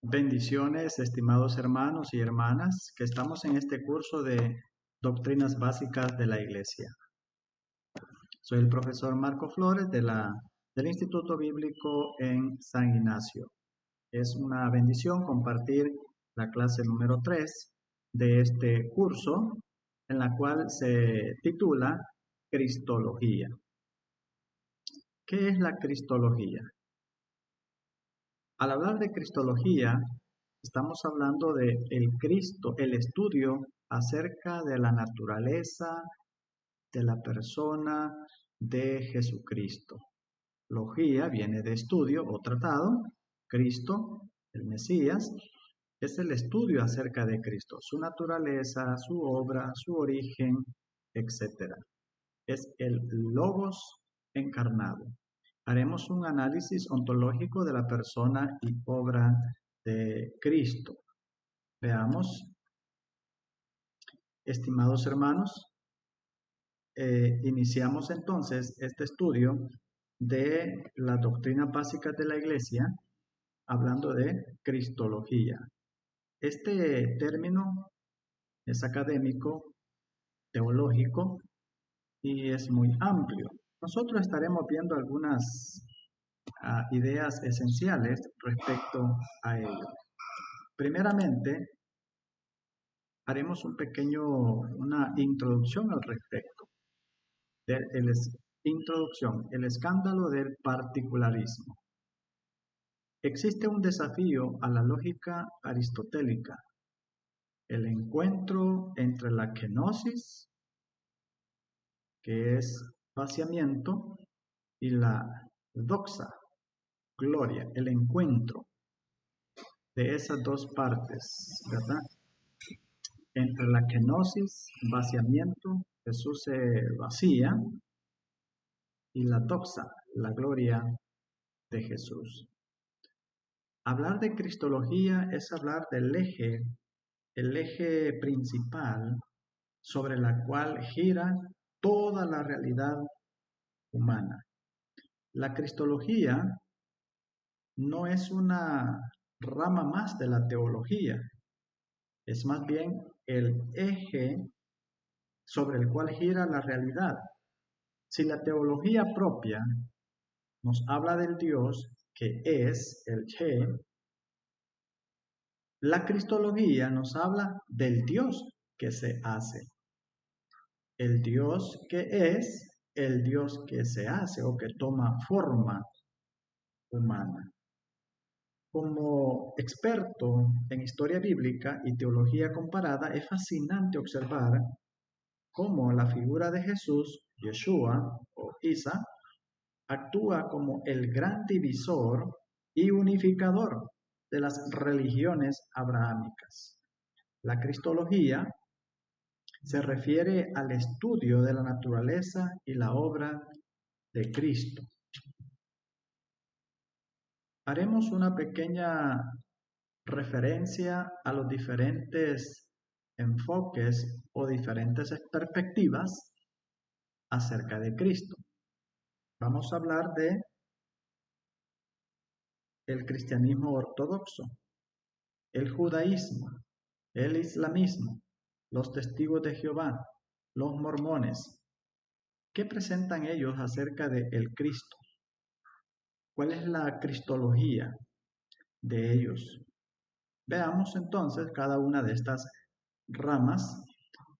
Bendiciones, estimados hermanos y hermanas, que estamos en este curso de Doctrinas Básicas de la Iglesia. Soy el profesor Marco Flores del Instituto Bíblico en San Ignacio. Es una bendición compartir la clase número 3 de este curso, en la cual se titula Cristología. ¿Qué es la Cristología? Al hablar de Cristología, estamos hablando de el Cristo, el estudio acerca de la naturaleza, de la persona de Jesucristo. Logía viene de estudio o tratado. Cristo, el Mesías, es el estudio acerca de Cristo, su naturaleza, su obra, su origen, etc. Es el Logos encarnado. Haremos un análisis ontológico de la persona y obra de Cristo. Veamos, estimados hermanos, iniciamos entonces este estudio de la doctrina básica de la Iglesia, hablando de Cristología. Este término es académico, teológico y es muy amplio. Nosotros estaremos viendo algunas ideas esenciales respecto a ello. Primeramente, haremos una introducción al respecto. Introducción, el escándalo del particularismo. Existe un desafío a la lógica aristotélica, el encuentro entre la kenosis, que es vaciamiento, y la doxa, gloria, el encuentro de esas dos partes, ¿verdad? Entre la kenosis, vaciamiento, Jesús se vacía, y la doxa, la gloria de Jesús. Hablar de cristología es hablar del el eje principal sobre la cual gira toda la realidad humana. La cristología no es una rama más de la teología, es más bien el eje sobre el cual gira la realidad. Si la teología propia nos habla del Dios que es el Che, la cristología nos habla del Dios que se hace. El Dios que es el Dios que se hace o que toma forma humana. Como experto en historia bíblica y teología comparada, es fascinante observar cómo la figura de Jesús, Yeshua o Isa, actúa como el gran divisor y unificador de las religiones abrahámicas. La cristología se refiere al estudio de la naturaleza y la obra de Cristo. Haremos una pequeña referencia a los diferentes enfoques o diferentes perspectivas acerca de Cristo. Vamos a hablar de el cristianismo ortodoxo, el judaísmo, el islamismo, los testigos de Jehová, los mormones. ¿Qué presentan ellos acerca de el Cristo? ¿Cuál es la cristología de ellos? Veamos entonces cada una de estas ramas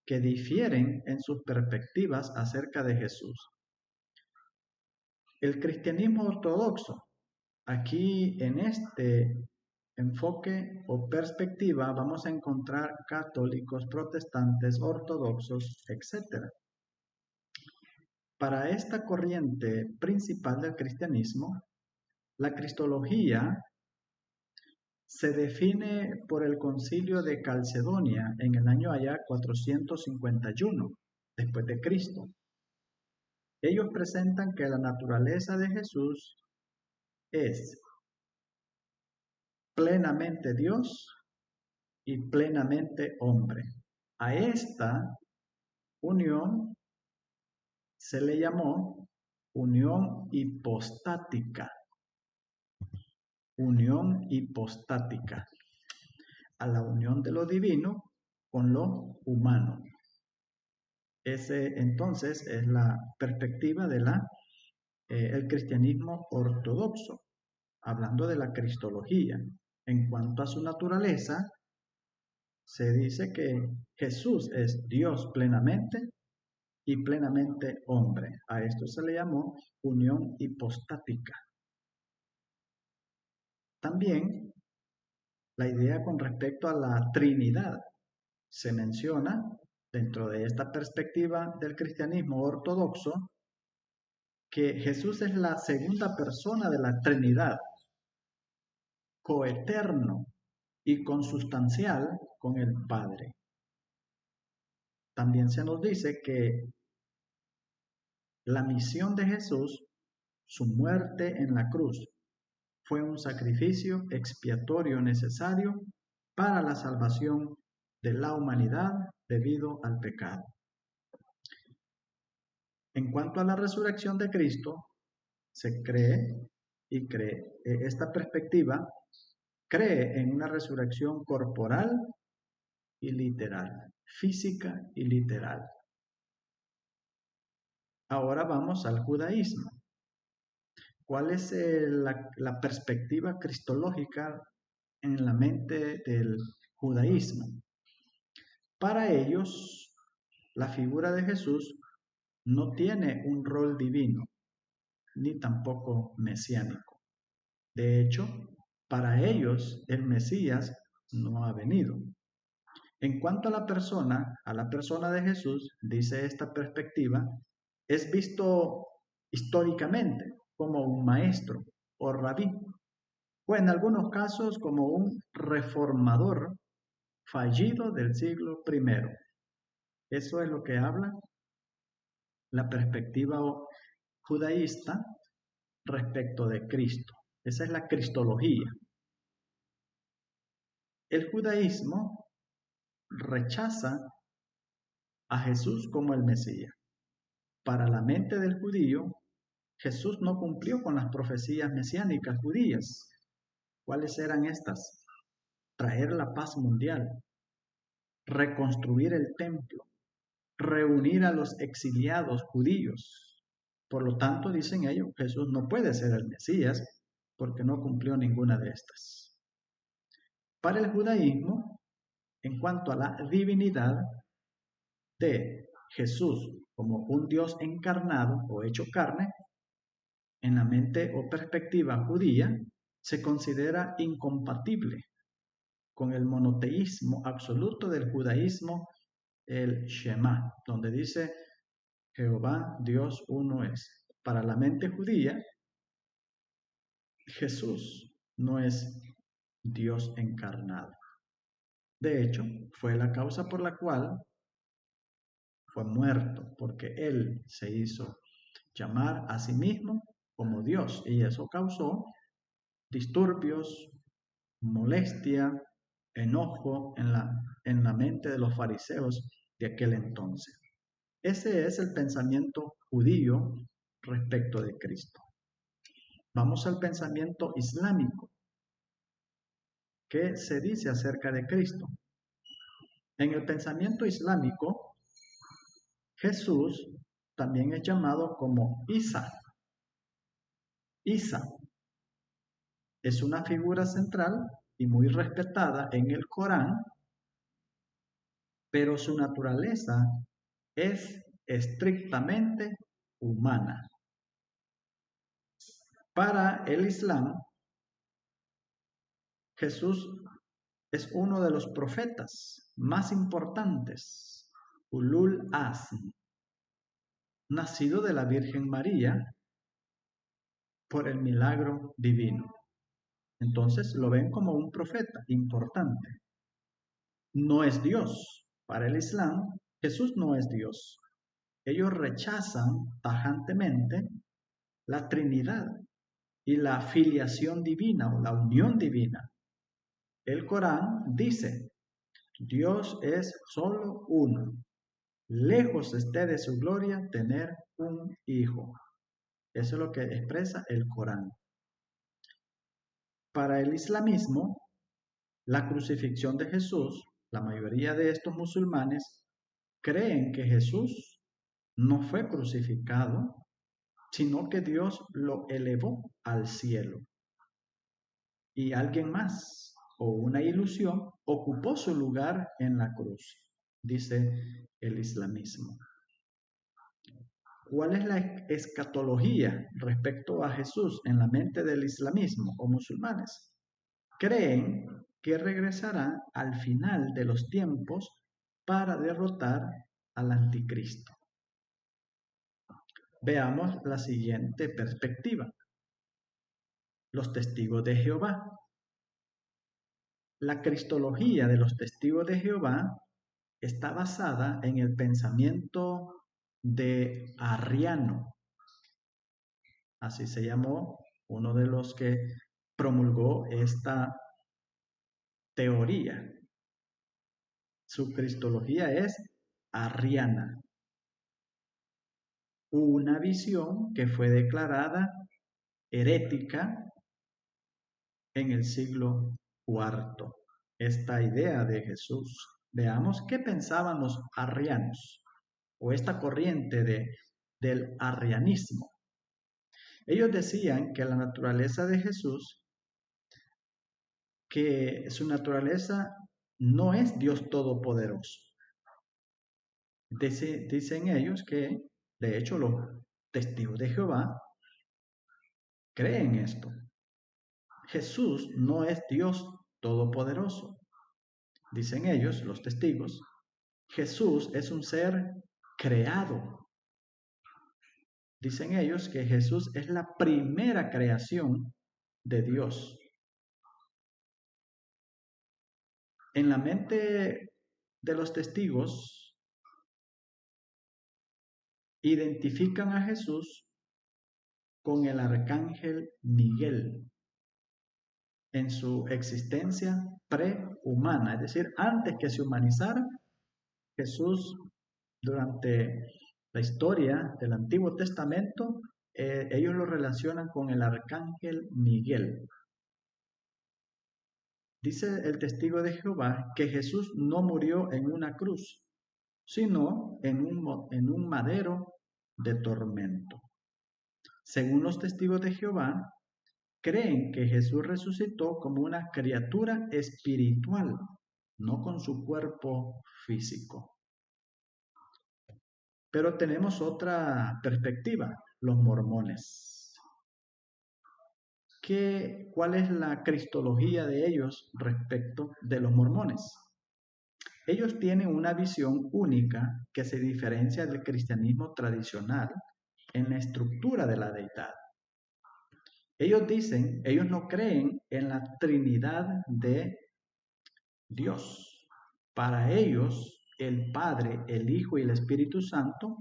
que difieren en sus perspectivas acerca de Jesús. El cristianismo ortodoxo, aquí en este enfoque o perspectiva vamos a encontrar católicos, protestantes, ortodoxos, etc. Para esta corriente principal del cristianismo, la cristología se define por el concilio de Calcedonia en el año allá 451 después de Cristo. Ellos presentan que la naturaleza de Jesús es plenamente Dios y plenamente hombre. A esta unión se le llamó unión hipostática. unión hipostática, a la unión de lo divino con lo humano. Ese entonces es la perspectiva de el cristianismo ortodoxo, hablando de la cristología. En cuanto a su naturaleza, se dice que Jesús es Dios plenamente y plenamente hombre. A esto se le llamó unión hipostática. También la idea con respecto a la Trinidad se menciona dentro de esta perspectiva del cristianismo ortodoxo que Jesús es la segunda persona de la Trinidad, coeterno y consustancial con el Padre. También se nos dice que la misión de Jesús, su muerte en la cruz, fue un sacrificio expiatorio necesario para la salvación de la humanidad debido al pecado. En cuanto a la resurrección de Cristo, se cree esta perspectiva cree en una resurrección corporal y literal, física y literal. Ahora vamos al judaísmo. ¿Cuál es la perspectiva cristológica en la mente del judaísmo? Para ellos, la figura de Jesús no tiene un rol divino, ni tampoco mesiánico. De hecho, para ellos el Mesías no ha venido. En cuanto a la persona de Jesús, dice esta perspectiva, es visto históricamente como un maestro o rabí, o en algunos casos como un reformador fallido del siglo I. Eso es lo que habla la perspectiva judaísta respecto de Cristo. Esa es la cristología. El judaísmo rechaza a Jesús como el Mesías. Para la mente del judío, Jesús no cumplió con las profecías mesiánicas judías. ¿Cuáles eran estas? Traer la paz mundial, reconstruir el templo, reunir a los exiliados judíos. Por lo tanto, dicen ellos, Jesús no puede ser el Mesías porque no cumplió ninguna de estas. Para el judaísmo, en cuanto a la divinidad de Jesús como un Dios encarnado o hecho carne, en la mente o perspectiva judía, se considera incompatible con el monoteísmo absoluto del judaísmo, el Shema, donde dice Jehová Dios uno es. Para la mente judía, Jesús no es Dios encarnado. De hecho, fue la causa por la cual fue muerto, porque él se hizo llamar a sí mismo como Dios y eso causó disturbios, molestia, enojo en la mente de los fariseos de aquel entonces. Ese es el pensamiento judío respecto de Cristo. Vamos al pensamiento islámico. ¿Qué se dice acerca de Cristo? En el pensamiento islámico, Jesús también es llamado como Isa. Isa es una figura central y muy respetada en el Corán, pero su naturaleza es estrictamente humana. Para el Islam, Jesús es uno de los profetas más importantes, Ulul Azm, nacido de la Virgen María por el milagro divino. Entonces lo ven como un profeta importante. No es Dios. Para el Islam, Jesús no es Dios. Ellos rechazan tajantemente la Trinidad y la filiación divina o la unión divina. El Corán dice, Dios es solo uno. Lejos esté de su gloria tener un hijo. Eso es lo que expresa el Corán. Para el islamismo, la crucifixión de Jesús, la mayoría de estos musulmanes creen que Jesús no fue crucificado, sino que Dios lo elevó al cielo. Y alguien más, o una ilusión, ocupó su lugar en la cruz, dice el islamismo. ¿Cuál es la escatología respecto a Jesús en la mente del islamismo o musulmanes? Creen que regresará al final de los tiempos para derrotar al anticristo. Veamos la siguiente perspectiva. Los testigos de Jehová. La cristología de los testigos de Jehová está basada en el pensamiento de Arriano. Así se llamó uno de los que promulgó esta teoría. Su cristología es arriana. Una visión que fue declarada herética en el siglo IV. Esta idea de Jesús. Veamos qué pensaban los arrianos o esta corriente del arrianismo. Ellos decían que la naturaleza de Jesús, que su naturaleza no es Dios Todopoderoso. Dicen ellos que, de hecho, los testigos de Jehová creen esto. Jesús no es Dios Todopoderoso. Dicen ellos, los testigos, Jesús es un ser creado. Dicen ellos que Jesús es la primera creación de Dios. En la mente de los testigos, identifican a Jesús con el arcángel Miguel en su existencia prehumana, es decir, antes que se humanizara, Jesús durante la historia del Antiguo Testamento, ellos lo relacionan con el arcángel Miguel. Dice el testigo de Jehová que Jesús no murió en una cruz, sino en un madero de tormento. Según los testigos de Jehová, creen que Jesús resucitó como una criatura espiritual, no con su cuerpo físico. Pero tenemos otra perspectiva, los mormones. ¿Cuál es la cristología de ellos respecto de los mormones? Ellos tienen una visión única que se diferencia del cristianismo tradicional en la estructura de la deidad. Ellos dicen, ellos no creen en la Trinidad de Dios. Para ellos, el Padre, el Hijo y el Espíritu Santo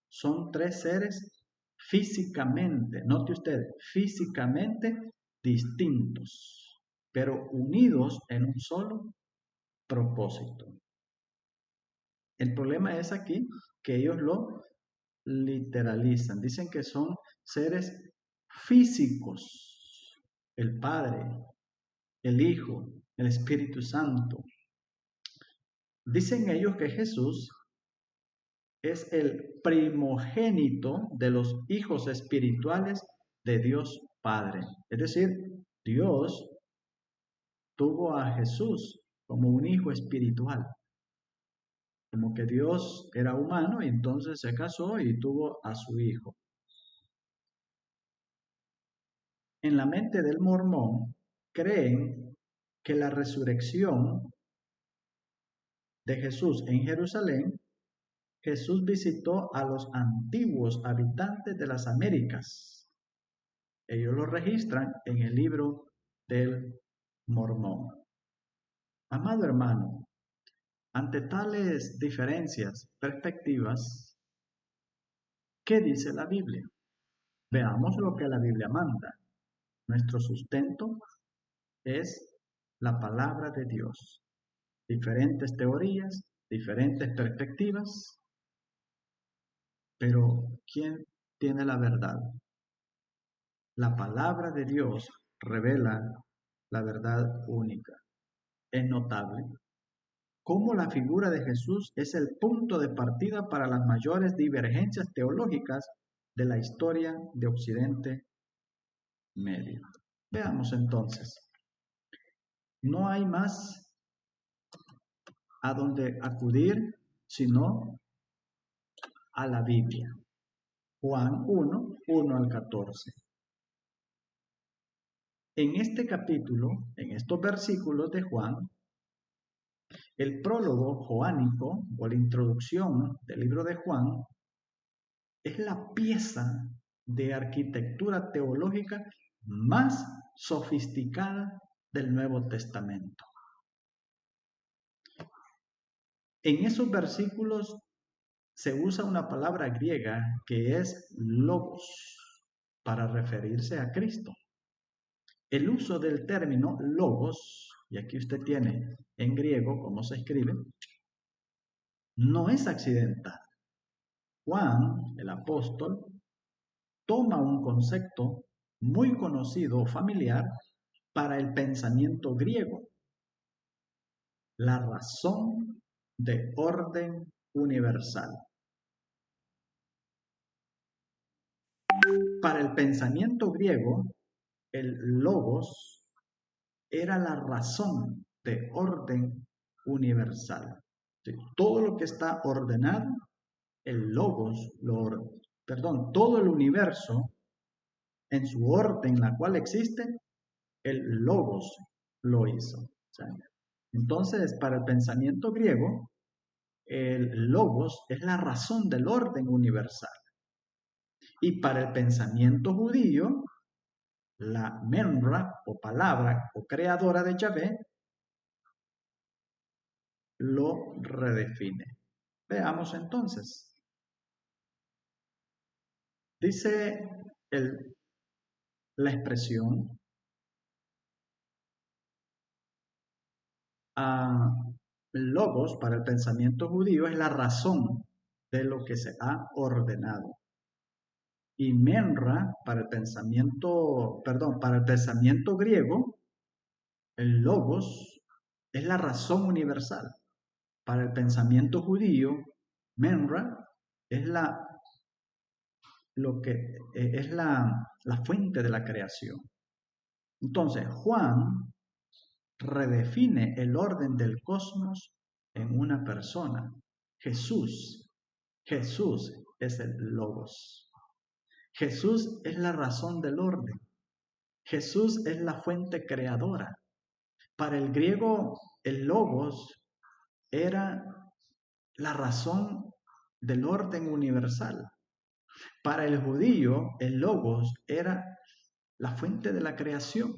son tres seres físicamente, note usted, físicamente distintos, pero unidos en un solo propósito. El problema es aquí que ellos lo literalizan, dicen que son seres físicos, el Padre, el Hijo, el Espíritu Santo. Dicen ellos que Jesús es el primogénito de los hijos espirituales de Dios Padre. Es decir, Dios tuvo a Jesús como un hijo espiritual. Como que Dios era humano y entonces se casó y tuvo a su hijo. En la mente del mormón, creen que la resurrección de Jesús en Jerusalén, Jesús visitó a los antiguos habitantes de las Américas. Ellos lo registran en el libro del Mormón. Amado hermano, ante tales diferencias, perspectivas, ¿qué dice la Biblia? Veamos lo que la Biblia manda. Nuestro sustento es la palabra de Dios. Diferentes teorías, diferentes perspectivas, pero ¿quién tiene la verdad? La palabra de Dios revela la verdad única. Es notable cómo la figura de Jesús es el punto de partida para las mayores divergencias teológicas de la historia de Occidente Medio. Veamos entonces, no hay más a donde acudir sino a la Biblia. Juan 1, 1 al 14. En este capítulo, en estos versículos de Juan, el prólogo joánico o la introducción del libro de Juan es la pieza de arquitectura teológica más sofisticada del Nuevo Testamento. En esos versículos se usa una palabra griega que es logos para referirse a Cristo. El uso del término logos, y aquí usted tiene en griego cómo se escribe, no es accidental. Juan, el apóstol, toma un concepto muy conocido o familiar para el pensamiento griego, la razón de orden universal. Para el pensamiento griego, el logos era la razón de orden universal. Todo lo que está ordenado, el logos, todo el universo en su orden, la cual existe, el logos lo hizo. Entonces, para el pensamiento griego, el logos es la razón del orden universal. Y para el pensamiento judío, la menra o palabra o creadora de Yahvé lo redefine. Veamos entonces. Dice la expresión logos para el pensamiento judío es la razón de lo que se ha ordenado. Y menra para el pensamiento griego, el logos es la razón universal. Para el pensamiento judío, menra es la fuente de la creación. Entonces, Juan redefine el orden del cosmos en una persona. Jesús es el logos. Jesús es la razón del orden. Jesús es la fuente creadora. Para el griego, el logos era la razón del orden universal. Para el judío, el logos era la fuente de la creación.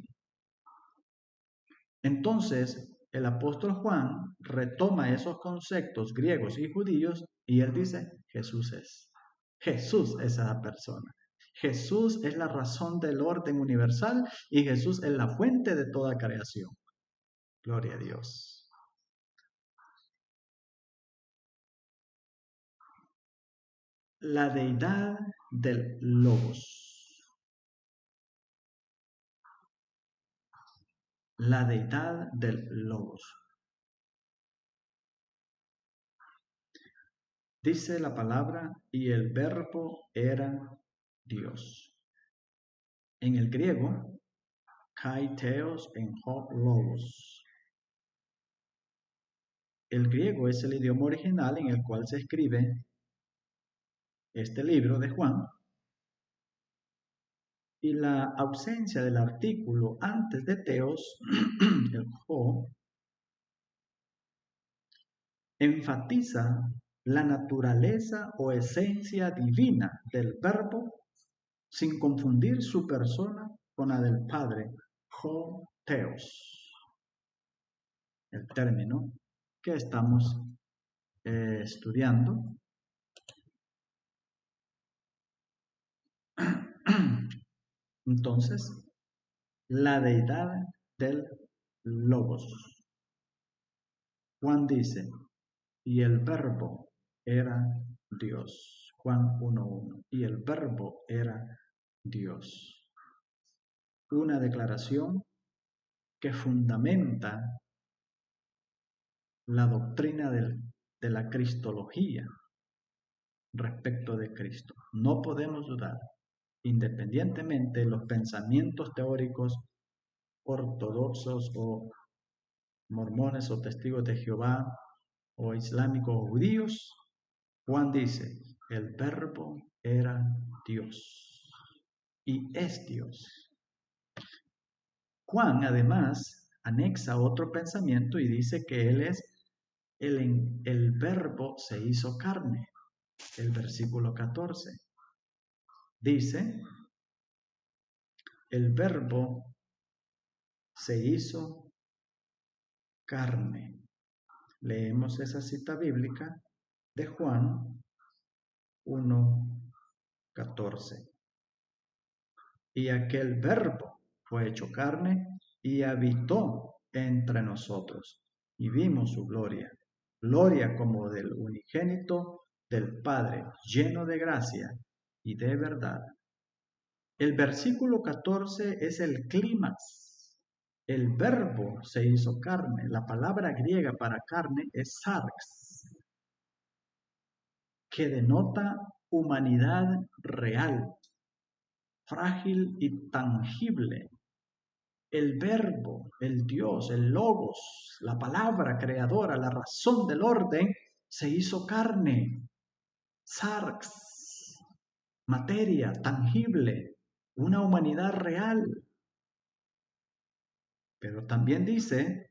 Entonces, el apóstol Juan retoma esos conceptos griegos y judíos y él dice, Jesús es esa persona. Jesús es la razón del orden universal y Jesús es la fuente de toda creación. Gloria a Dios. La deidad del logos. La deidad del logos. Dice la palabra, y el verbo era Dios. En el griego, kai theos en ho logos. El griego es el idioma original en el cual se escribe este libro de Juan. Y la ausencia del artículo antes de teos, el ho, enfatiza la naturaleza o esencia divina del verbo sin confundir su persona con la del Padre, ho theos, el término que estamos estudiando. Entonces, la deidad del logos. Juan dice, y el verbo era Dios. Juan 1:1. Y el verbo era Dios. una declaración que fundamenta la doctrina de la cristología respecto de Cristo. No podemos dudar, independientemente de los pensamientos teóricos ortodoxos o mormones o testigos de Jehová o islámicos o judíos. Juan dice, el verbo era Dios y es Dios. Juan además anexa otro pensamiento y dice que Él es el verbo se hizo carne. El versículo 14 dice, el verbo se hizo carne. Leemos esa cita bíblica de Juan 1:14. Y aquel verbo fue hecho carne y habitó entre nosotros, y vimos su gloria, gloria como del unigénito del Padre, lleno de gracia y de verdad. El versículo 14 es el clímax. El verbo se hizo carne. La palabra griega para carne es sarx, que denota humanidad real, frágil y tangible. El verbo, el Dios, el logos, la palabra creadora, la razón del orden, se hizo carne. Sarx, materia, tangible, una humanidad real. Pero también dice,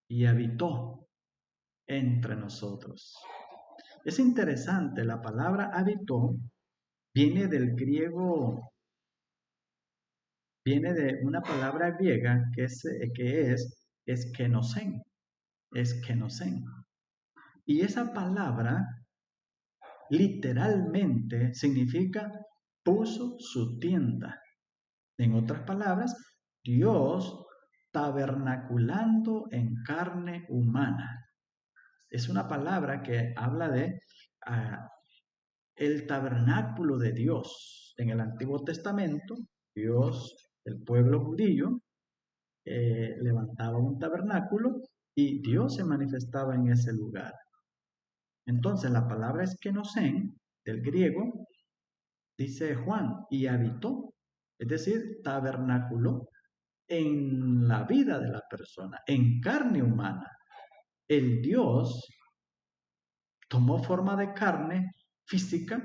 y habitó entre nosotros. Es interesante, la palabra habitó viene del griego, viene de una palabra griega que es eskenosen. Y esa palabra literalmente significa puso su tienda. En otras palabras, Dios tabernaculando en carne humana. Es una palabra que habla de el tabernáculo de Dios. En el Antiguo Testamento, Dios, el pueblo judío, levantaba un tabernáculo y Dios se manifestaba en ese lugar. Entonces, la palabra eskenosen, del griego, dice Juan, y habitó, es decir, tabernáculo en la vida de la persona, en carne humana. El Dios tomó forma de carne física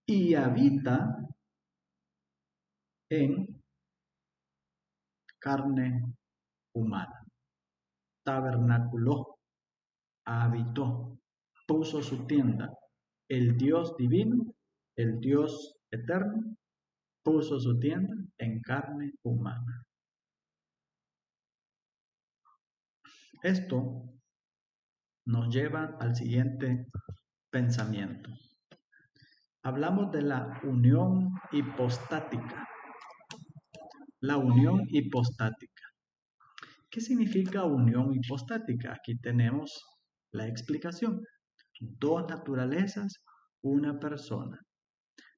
y habita en carne humana. Tabernaculó, habitó, puso su tienda. El Dios divino, el Dios eterno, puso su tienda en carne humana. Esto nos lleva al siguiente pensamiento. Hablamos de la unión hipostática. La unión hipostática. ¿Qué significa unión hipostática? Aquí tenemos la explicación. Dos naturalezas, una persona.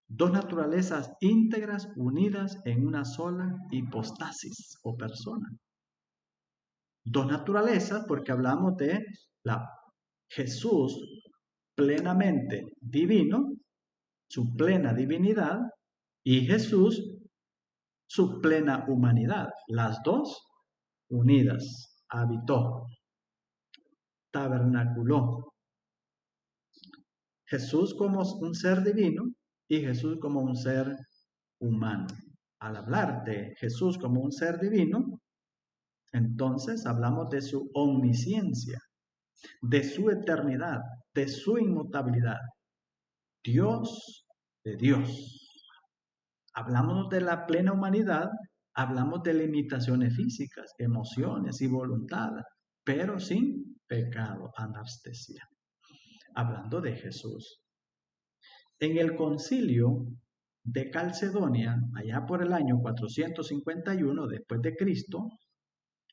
Dos naturalezas íntegras unidas en una sola hipostasis o persona. Dos naturalezas porque hablamos de la Jesús plenamente divino, su plena divinidad, y Jesús su plena humanidad. Las dos unidas. Habitó, tabernaculó. Jesús como un ser divino y Jesús como un ser humano. Al hablar de Jesús como un ser divino, entonces hablamos de su omnisciencia, de su eternidad, de su inmutabilidad. Dios de Dios. Hablamos de la plena humanidad, hablamos de limitaciones físicas, emociones y voluntad, pero sin pecado, anastasia. Hablando de Jesús. En el concilio de Calcedonia, allá por el año 451 después de Cristo,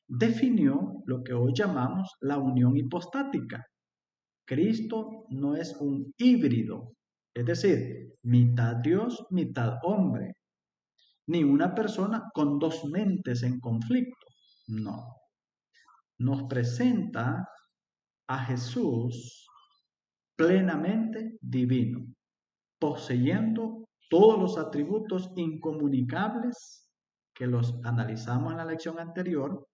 definió lo que hoy llamamos la unión hipostática. Cristo no es un híbrido, es decir, mitad Dios, mitad hombre. ni una persona con dos mentes en conflicto. No. Nos presenta a Jesús plenamente divino, poseyendo todos los atributos incomunicables que los analizamos en la lección anterior,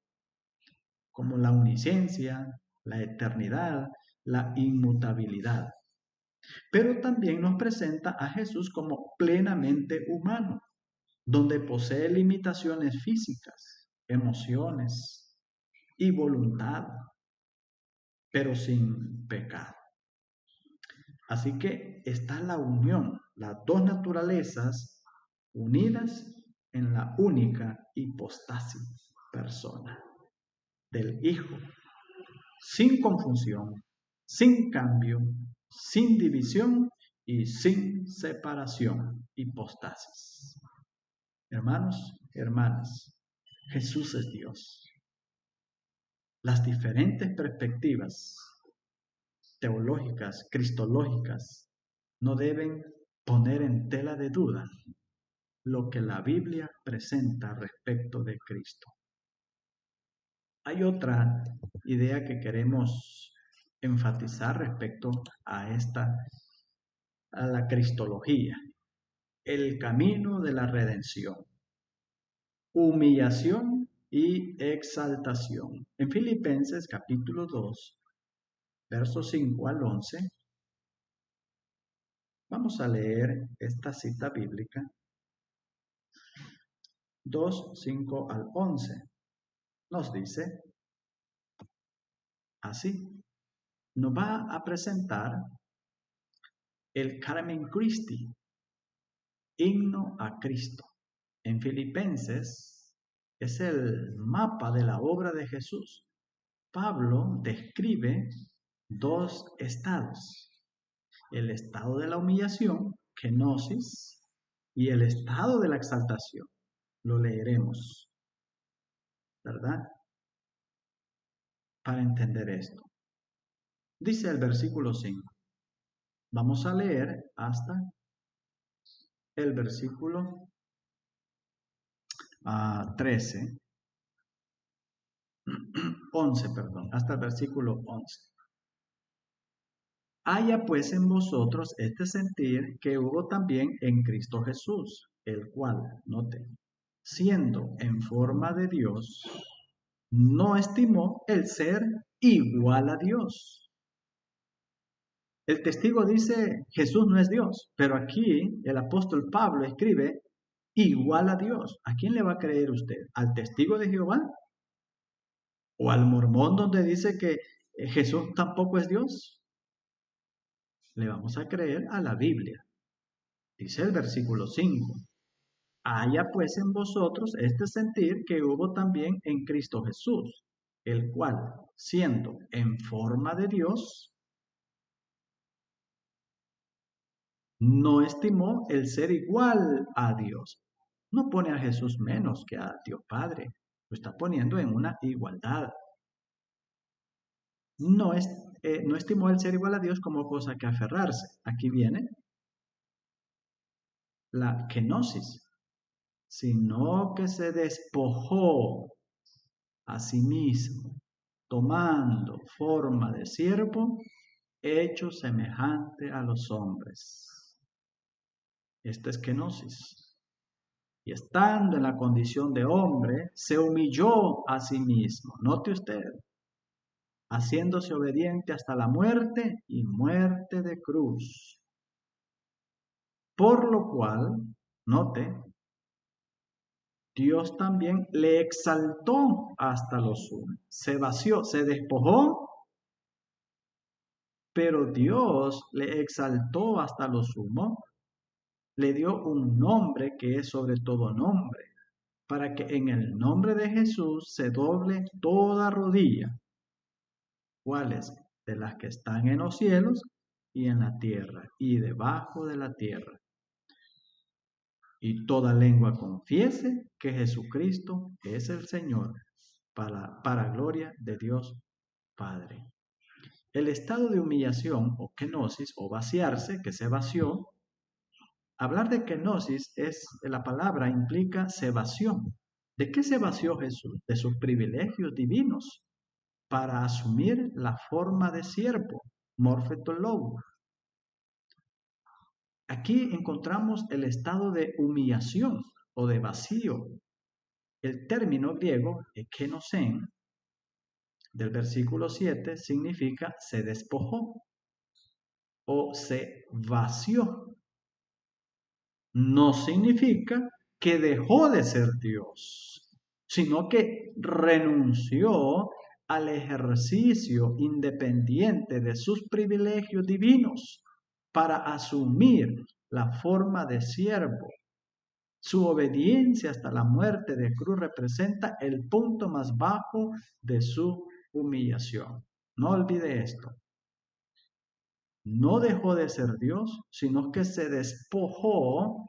como la omnisciencia, la eternidad, la inmutabilidad. Pero también nos presenta a Jesús como plenamente humano, donde posee limitaciones físicas, emociones y voluntad, pero sin pecado. Así que está la unión, las dos naturalezas unidas en la única hipostasis persona del Hijo, sin confusión, sin cambio, sin división y sin separación, hipostasis. Hermanos, hermanas, Jesús es Dios. Las diferentes perspectivas teológicas, cristológicas, no deben poner en tela de duda lo que la Biblia presenta respecto de Cristo. Hay otra idea que queremos enfatizar respecto a la cristología, el camino de la redención, humillación y exaltación. En Filipenses capítulo 2, versos 5 al 11, vamos a leer esta cita bíblica, 2, 5 al 11. Nos dice así, nos va a presentar el Carmen Christi, himno a Cristo. En Filipenses es el mapa de la obra de Jesús. Pablo describe dos estados, el estado de la humillación, kenosis, y el estado de la exaltación. Lo leeremos, ¿verdad? Para entender esto. Dice el versículo 5. Vamos a leer hasta el versículo 13, 11, perdón, hasta el versículo 11. Haya pues en vosotros este sentir que hubo también en Cristo Jesús, el cual, note, siendo en forma de Dios, no estimó el ser igual a Dios. El testigo dice, Jesús no es Dios, pero aquí el apóstol Pablo escribe, igual a Dios. ¿A quién le va a creer usted? ¿Al testigo de Jehová? ¿O al mormón donde dice que Jesús tampoco es Dios? Le vamos a creer a la Biblia. Dice el versículo 5. Haya pues en vosotros este sentir que hubo también en Cristo Jesús, el cual, siendo en forma de Dios, no estimó el ser igual a Dios. No pone a Jesús menos que a Dios Padre. Lo está poniendo en una igualdad. No estimó el ser igual a Dios como cosa que aferrarse. Aquí viene la kenosis, sino que se despojó a sí mismo, tomando forma de siervo, hecho semejante a los hombres. Esta es kenosis. Y estando en la condición de hombre, se humilló a sí mismo. Note usted, haciéndose obediente hasta la muerte y muerte de cruz. Por lo cual, note, Dios también le exaltó hasta lo sumo. Se vació, se despojó, pero Dios le exaltó hasta lo sumo. Le dio un nombre que es sobre todo nombre, para que en el nombre de Jesús se doble toda rodilla. ¿Cuáles? De las que están en los cielos y en la tierra y debajo de la tierra. Y toda lengua confiese que Jesucristo es el Señor, para gloria de Dios Padre. El estado de humillación o kenosis o vaciarse, que se vació, Hablar de kenosis la palabra implica cebación. ¿De qué se vació Jesús? De sus privilegios divinos para asumir la forma de siervo, morphetologos. Aquí encontramos el estado de humillación o de vacío. El término griego, ekenosen, del versículo 7, significa se despojó o se vació. No significa que dejó de ser Dios, sino que renunció al ejercicio independiente de sus privilegios divinos para asumir la forma de siervo. Su obediencia hasta la muerte de cruz representa el punto más bajo de su humillación. No olvide esto. No dejó de ser Dios, sino que se despojó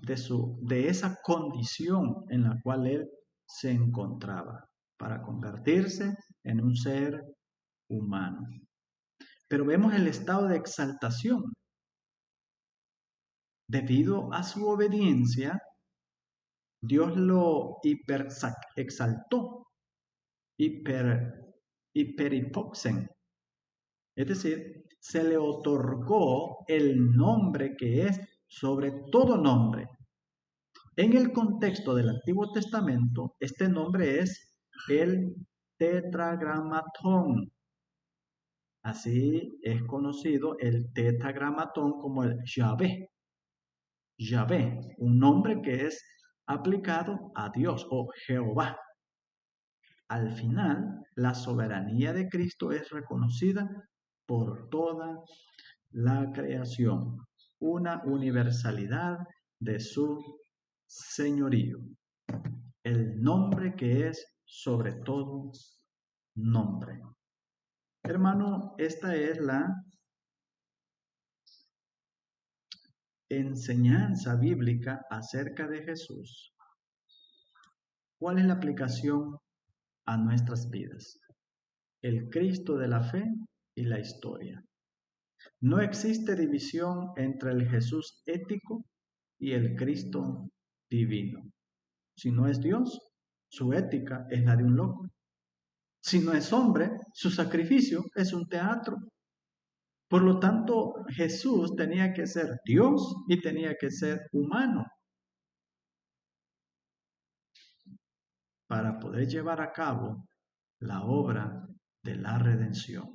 de esa condición en la cual él se encontraba para convertirse en un ser humano. Pero vemos el estado de exaltación. Debido a su obediencia, Dios lo exaltó, hiperipoxen. Es decir, se le otorgó el nombre que es sobre todo nombre. En el contexto del Antiguo Testamento, este nombre es el tetragramatón. Así es conocido el tetragramatón como el Yahvé. Yahvé, un nombre que es aplicado a Dios o Jehová. Al final, la soberanía de Cristo es reconocida por toda la creación, una universalidad de su señorío, el nombre que es sobre todo nombre. Hermano, esta es la enseñanza bíblica acerca de Jesús. ¿Cuál es la aplicación a nuestras vidas? El Cristo de la fe y la historia. No existe división entre el Jesús ético y el Cristo divino. Si no es Dios, su ética es la de un loco. Si no es hombre, su sacrificio es un teatro. Por lo tanto, Jesús tenía que ser Dios y tenía que ser humano para poder llevar a cabo la obra de la redención.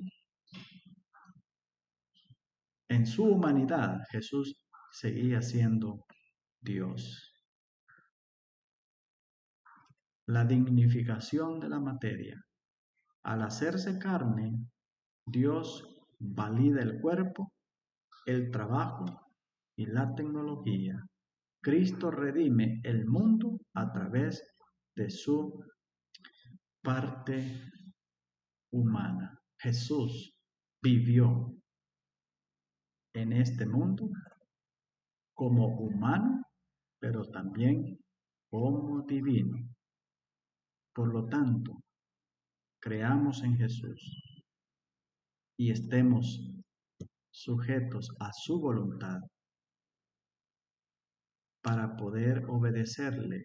En su humanidad, Jesús seguía siendo Dios. La dignificación de la materia. Al hacerse carne, Dios valida el cuerpo, el trabajo y la tecnología. Cristo redime el mundo a través de su parte humana. Jesús vivió en este mundo como humano, pero también como divino. Por lo tanto, creamos en Jesús y estemos sujetos a su voluntad para poder obedecerle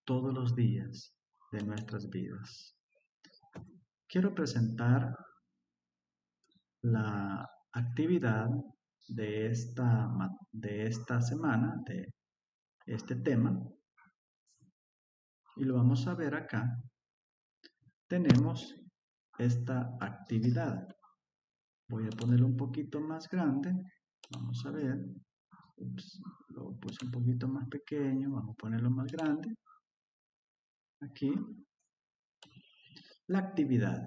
todos los días de nuestras vidas. Quiero presentar la actividad de esta semana, de este tema, y lo vamos a ver acá. Tenemos esta actividad. Voy a ponerlo un poquito más grande. Vamos a ver. Ups, lo puse un poquito más pequeño. Vamos a ponerlo más grande. Aquí. La actividad.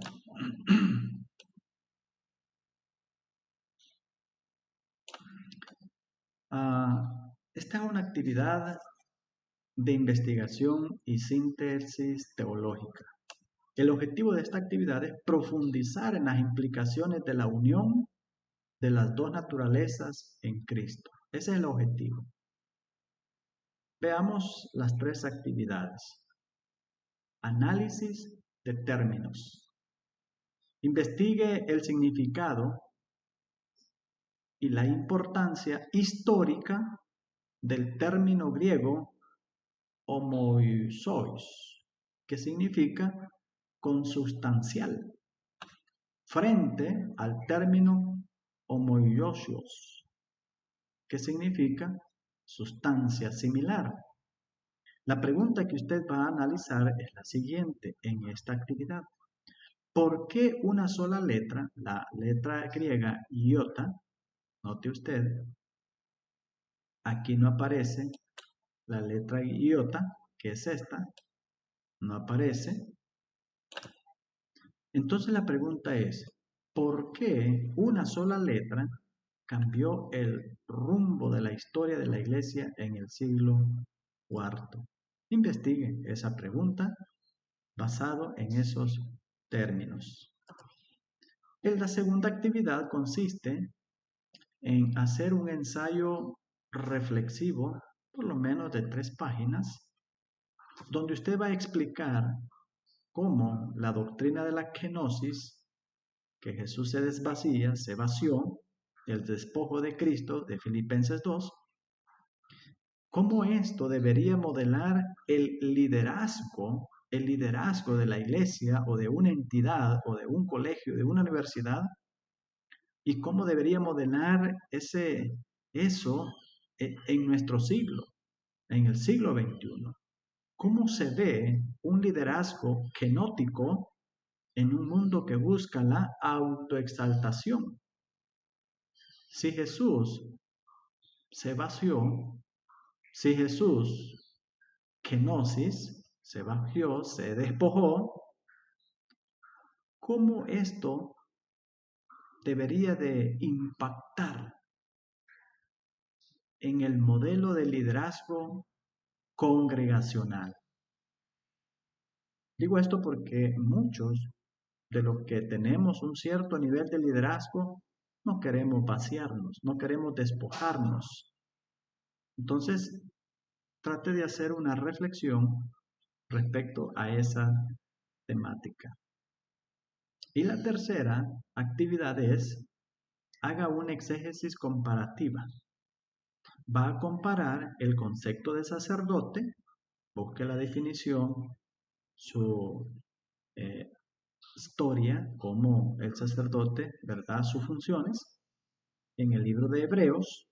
Esta es una actividad de investigación y síntesis teológica. El objetivo de esta actividad es profundizar en las implicaciones de la unión de las dos naturalezas en Cristo. Ese es el objetivo. Veamos las tres actividades. Análisis de términos. Investigue el significado y la importancia histórica del término griego homoiousos, que significa consustancial, frente al término homoiousios, que significa sustancia similar. La pregunta que usted va a analizar es la siguiente en esta actividad. ¿Por qué una sola letra, la letra griega iota, note usted, aquí no aparece la letra iota, que es esta, no aparece? Entonces la pregunta es, ¿por qué una sola letra cambió el rumbo de la historia de la iglesia en el siglo IV? Investigue esa pregunta basado en esos términos. La segunda actividad consiste en hacer un ensayo reflexivo, por lo menos de 3 páginas, donde usted va a explicar cómo la doctrina de la kenosis, que Jesús se desvacía, se vació, el despojo de Cristo de Filipenses 2, cómo esto debería modelar el liderazgo de la iglesia o de una entidad o de un colegio, de una universidad, y cómo debería modelar eso en nuestro siglo, en el siglo XXI. ¿Cómo se ve un liderazgo kenótico en un mundo que busca la autoexaltación? Si Jesús se vació, si Jesús kenosis, se vació, se despojó, ¿cómo esto debería de impactar en el modelo de liderazgo congregacional? Digo esto porque muchos de los que tenemos un cierto nivel de liderazgo no queremos vaciarnos, no queremos despojarnos. Entonces, trate de hacer una reflexión respecto a esa temática. Y la tercera actividad es, haga una exégesis comparativa. Va a comparar el concepto de sacerdote, busque la definición, su historia como el sacerdote, ¿verdad? Sus funciones, en el libro de Hebreos,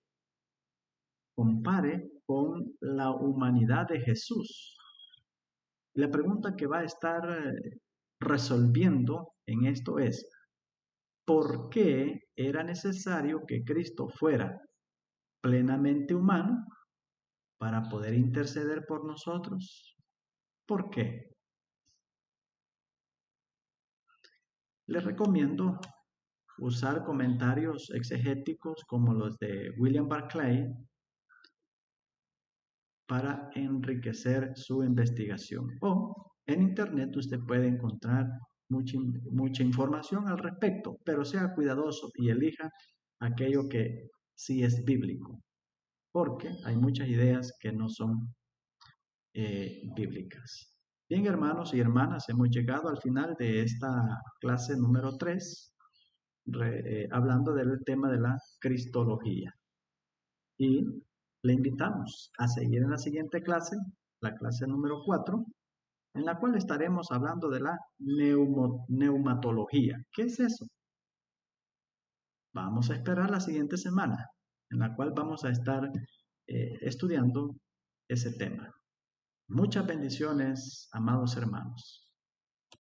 compare con la humanidad de Jesús. La pregunta que va a estar resolviendo en esto es, ¿por qué era necesario que Cristo fuera plenamente humano para poder interceder por nosotros? ¿Por qué? Les recomiendo usar comentarios exegéticos como los de William Barclay para enriquecer su investigación. O en internet usted puede encontrar mucha información al respecto, pero sea cuidadoso y elija aquello que sí es bíblico, porque hay muchas ideas que no son bíblicas. Bien, hermanos y hermanas, hemos llegado al final de esta clase número 3, hablando del tema de la cristología. Y le invitamos a seguir en la siguiente clase, la clase número 4, en la cual estaremos hablando de la neumatología. ¿Qué es eso? Vamos a esperar la siguiente semana, en la cual vamos a estar estudiando ese tema. Muchas bendiciones, amados hermanos.